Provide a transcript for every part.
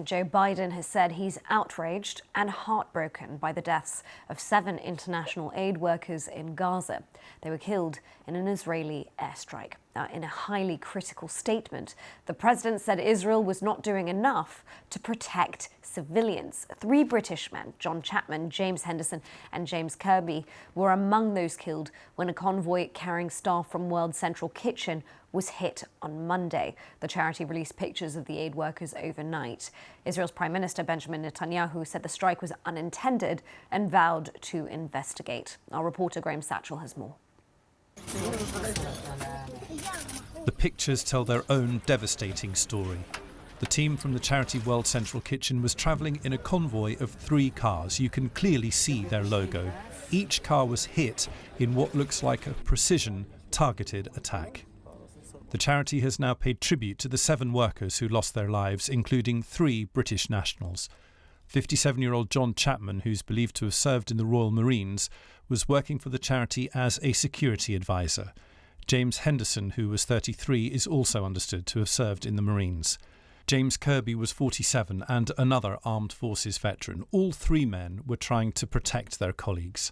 Joe Biden has said he's outraged and heartbroken by the deaths of 7 international aid workers in Gaza. They were killed in an Israeli airstrike. Now, in a highly critical statement, the president said Israel was not doing enough to protect civilians. 3 British men, John Chapman, James Henderson and James Kirby, were among those killed when a convoy carrying staff from World Central Kitchen was hit on Monday. The charity released pictures of the aid workers overnight. Israel's Prime Minister Benjamin Netanyahu said the strike was unintended and vowed to investigate. Our reporter Graham Satchell has more. The pictures tell their own devastating story. The team from the charity World Central Kitchen was travelling in a convoy of 3 cars. You can clearly see their logo. Each car was hit in what looks like a precision, targeted attack. The charity has now paid tribute to the 7 workers who lost their lives, including 3 British nationals. 57-year-old John Chapman, who's believed to have served in the Royal Marines, was working for the charity as a security advisor. James Henderson, who was 33, is also understood to have served in the Marines. James Kirby was 47 and another armed forces veteran. All 3 men were trying to protect their colleagues.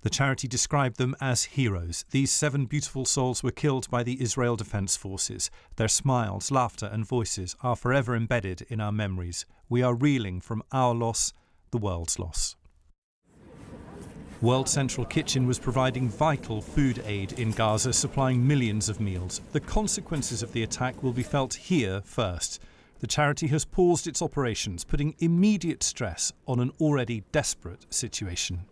The charity described them as heroes. These 7 beautiful souls were killed by the Israel Defense Forces. Their smiles, laughter and voices are forever embedded in our memories. We are reeling from our loss, the world's loss. World Central Kitchen was providing vital food aid in Gaza, supplying millions of meals. The consequences of the attack will be felt here first. The charity has paused its operations, putting immediate stress on an already desperate situation.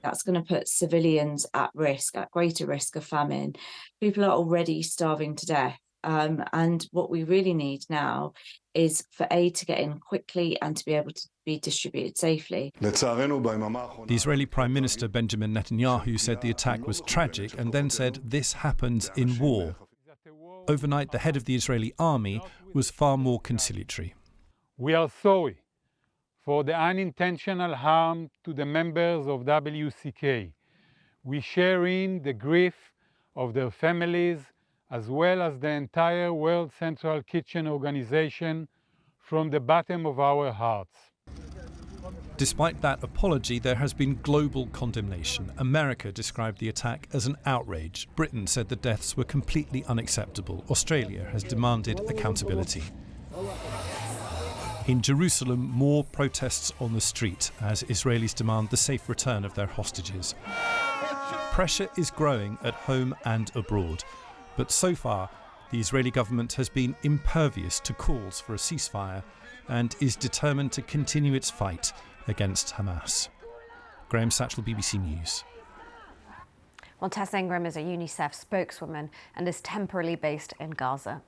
That's going to put civilians at risk, at greater risk of famine. People are already starving to death. And what we really need now is for aid to get in quickly and to be able to be distributed safely. The Israeli Prime Minister Benjamin Netanyahu said the attack was tragic and then said this happens in war. Overnight, the head of the Israeli army was far more conciliatory. We are sorry for the unintentional harm to the members of WCK. We share in the grief of their families as well as the entire World Central Kitchen organization from the bottom of our hearts. Despite that apology, there has been global condemnation. America described the attack as an outrage. Britain said the deaths were completely unacceptable. Australia has demanded accountability. In Jerusalem, more protests on the street as Israelis demand the safe return of their hostages. Pressure is growing at home and abroad. But so far, the Israeli government has been impervious to calls for a ceasefire and is determined to continue its fight against Hamas. Graham Satchell, BBC News. Well, Tess Ingram is a UNICEF spokeswoman and is temporarily based in Gaza.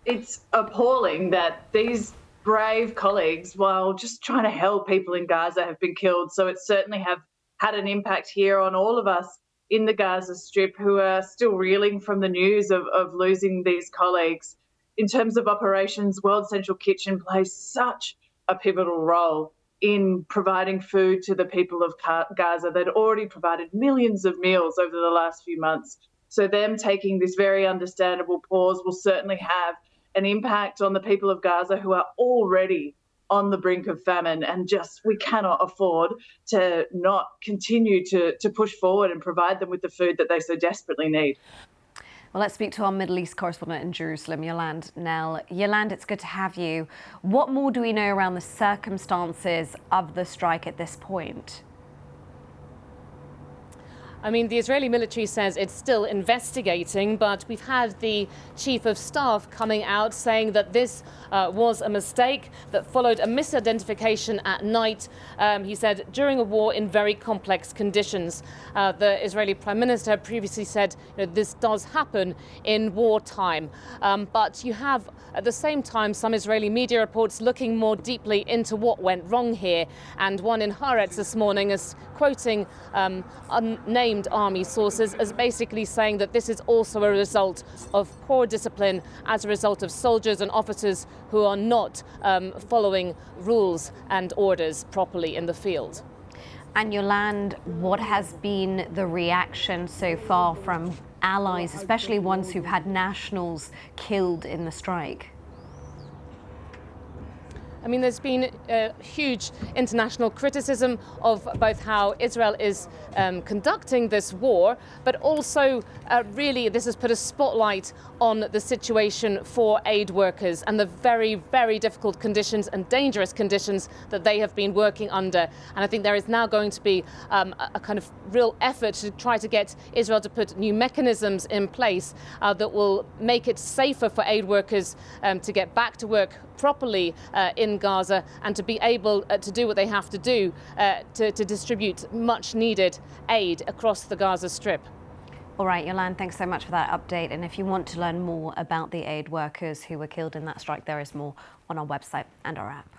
It's appalling that these brave colleagues, while just trying to help people in Gaza, have been killed. So it certainly have had an impact here on all of us in the Gaza Strip who are still reeling from the news of losing these colleagues. In terms of operations, World Central Kitchen plays such a pivotal role in providing food to the people of Gaza. They'd already provided millions of meals over the last few months. So them taking this very understandable pause will certainly have an impact on the people of Gaza who are already on the brink of famine, and just we cannot afford to not continue to push forward and provide them with the food that they so desperately need. Well, let's speak to our Middle East correspondent in Jerusalem, Yolande Nell. Yolande, it's good to have you. What more do we know around the circumstances of the strike at this point? I mean, the Israeli military says it's still investigating, but we've had the chief of staff coming out saying that this was a mistake that followed a misidentification at night. He said during a war in very complex conditions. The Israeli prime minister previously said this does happen in wartime. But you have at the same time some Israeli media reports looking more deeply into what went wrong here. And one in Haaretz this morning is quoting unnamed army sources as basically saying that this is also a result of poor discipline as a result of soldiers and officers who are not following rules and orders properly in the field. And Yolande, what has been the reaction so far from allies, especially ones who've had nationals killed in the strike? I mean, there's been huge international criticism of both how Israel is conducting this war, but also really this has put a spotlight on the situation for aid workers and the very, very difficult conditions and dangerous conditions that they have been working under. And I think there is now going to be a kind of real effort to try to get Israel to put new mechanisms in place that will make it safer for aid workers to get back to work properly in Gaza and to be able to do what they have to do to distribute much needed aid across the Gaza Strip. All right, Yolande, thanks so much for that update. And if you want to learn more about the aid workers who were killed in that strike, there is more on our website and our app.